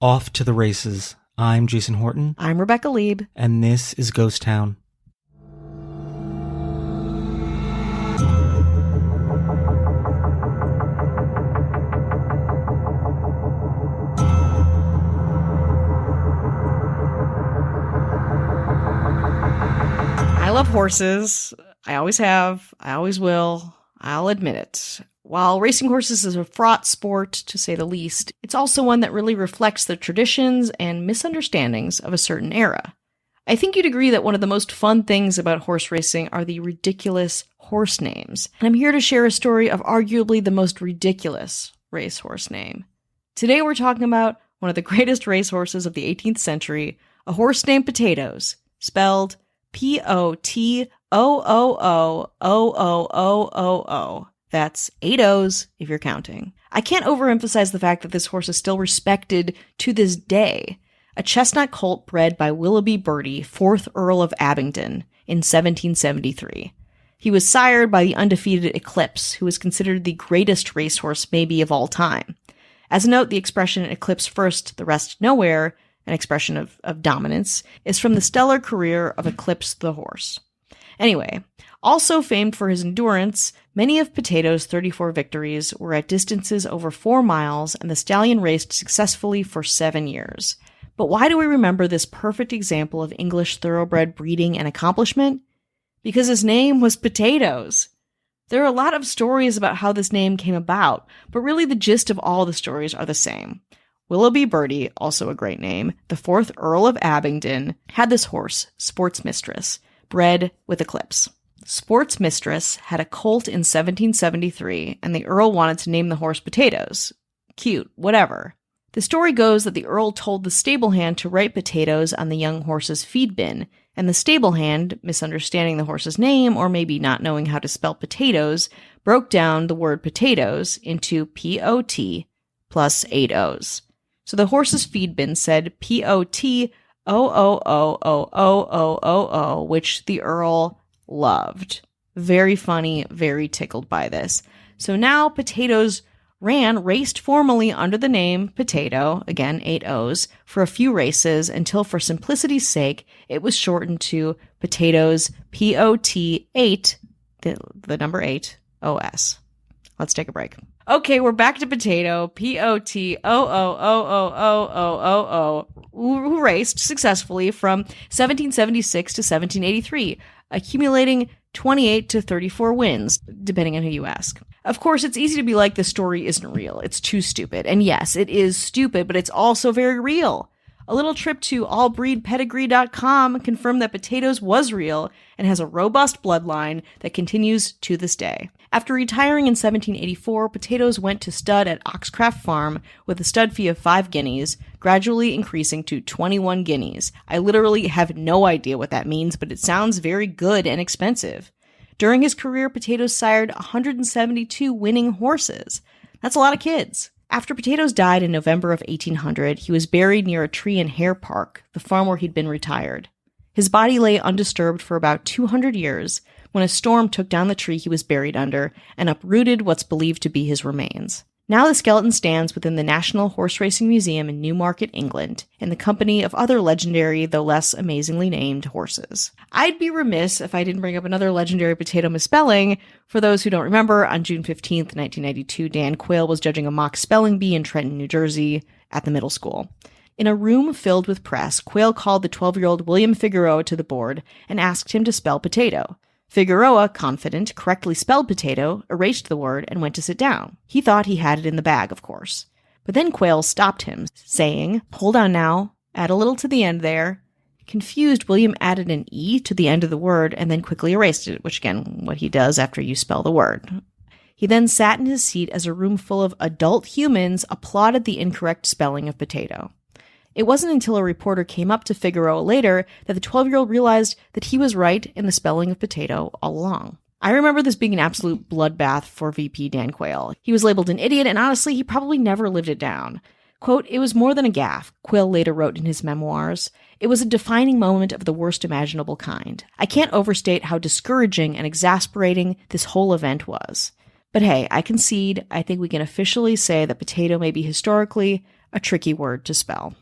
Off to the races. I'm Jason Horton. I'm Rebecca Lieb. And this is Ghost Town. I love horses. I always have. I always will. I'll admit it. While racing horses is a fraught sport, to say the least, it's also one that really reflects the traditions and misunderstandings of a certain era. I think you'd agree that one of the most fun things about horse racing are the ridiculous horse names, and I'm here to share a story of arguably the most ridiculous racehorse name. Today we're talking about one of the greatest racehorses of the 18th century, a horse named Potatoes, spelled Potoooo. That's 8 O's if you're counting. I can't overemphasize the fact that this horse is still respected to this day. A chestnut colt bred by Willoughby Bertie, 4th Earl of Abingdon, in 1773. He was sired by the undefeated Eclipse, who is considered the greatest racehorse maybe of all time. As a note, the expression Eclipse first, the rest nowhere, an expression of dominance, is from the stellar career of Eclipse the horse. Anyway, also famed for his endurance, many of Potatoes' 34 victories were at distances over 4 miles, and the stallion raced successfully for 7 years. But why do we remember this perfect example of English thoroughbred breeding and accomplishment? Because his name was Potatoes. There are a lot of stories about how this name came about, but really the gist of all the stories are the same. Willoughby Bertie, also a great name, the 4th Earl of Abingdon, had this horse, Sports Mistress, bred with Eclipse. Sports Mistress had a colt in 1773, and the Earl wanted to name the horse Potatoes. Cute, whatever. The story goes that the Earl told the stable hand to write Potatoes on the young horse's feed bin, and the stable hand, misunderstanding the horse's name or maybe not knowing how to spell potatoes, broke down the word potatoes into P-O-T plus 8 O's. So the horse's feed bin said P-O-T-O-O-O-O-O-O-O, which the Earl loved. Very funny, very tickled by this. So now Potatoes raced formally under the name Potato, again 8 O's, for a few races until for simplicity's sake it was shortened to Potatoes, P-O-T-8, the number 8, O-S. Let's take a break. Okay, we're back to Potato, P-O-T-O-O-O-O-O-O-O, who raced successfully from 1776 to 1783, accumulating 28 to 34 wins, depending on who you ask. Of course, it's easy to be like, the story isn't real. It's too stupid. And yes, it is stupid, but it's also very real. A little trip to allbreedpedigree.com confirmed that Potatoes was real and has a robust bloodline that continues to this day. After retiring in 1784, Potatoes went to stud at Oxcraft Farm with a stud fee of 5 guineas, gradually increasing to 21 guineas. I literally have no idea what that means, but it sounds very good and expensive. During his career, Potatoes sired 172 winning horses. That's a lot of kids. After Potatoes died in November of 1800, he was buried near a tree in Hare Park, the farm where he'd been retired. His body lay undisturbed for about 200 years when a storm took down the tree he was buried under and uprooted what's believed to be his remains. Now the skeleton stands within the National Horse Racing Museum in Newmarket, England, in the company of other legendary, though less amazingly named, horses. I'd be remiss if I didn't bring up another legendary potato misspelling. For those who don't remember, on June 15th, 1992, Dan Quayle was judging a mock spelling bee in Trenton, New Jersey, at the middle school. In a room filled with press, Quayle called the 12-year-old William Figueroa to the board and asked him to spell potato. Figueroa, confident, correctly spelled potato, erased the word, and went to sit down. He thought he had it in the bag, of course. But then Quayle stopped him, saying, "Hold on now, add a little to the end there." Confused, William added an E to the end of the word and then quickly erased it, which again, what he does after you spell the word. He then sat in his seat as a room full of adult humans applauded the incorrect spelling of potato. It wasn't until a reporter came up to Figueroa later that the 12-year-old realized that he was right in the spelling of potato all along. I remember this being an absolute bloodbath for VP Dan Quayle. He was labeled an idiot, and honestly, he probably never lived it down. Quote, "It was more than a gaffe," Quayle later wrote in his memoirs. "It was a defining moment of the worst imaginable kind. I can't overstate how discouraging and exasperating this whole event was. But hey, I concede, I think we can officially say that potato may be historically a tricky word to spell.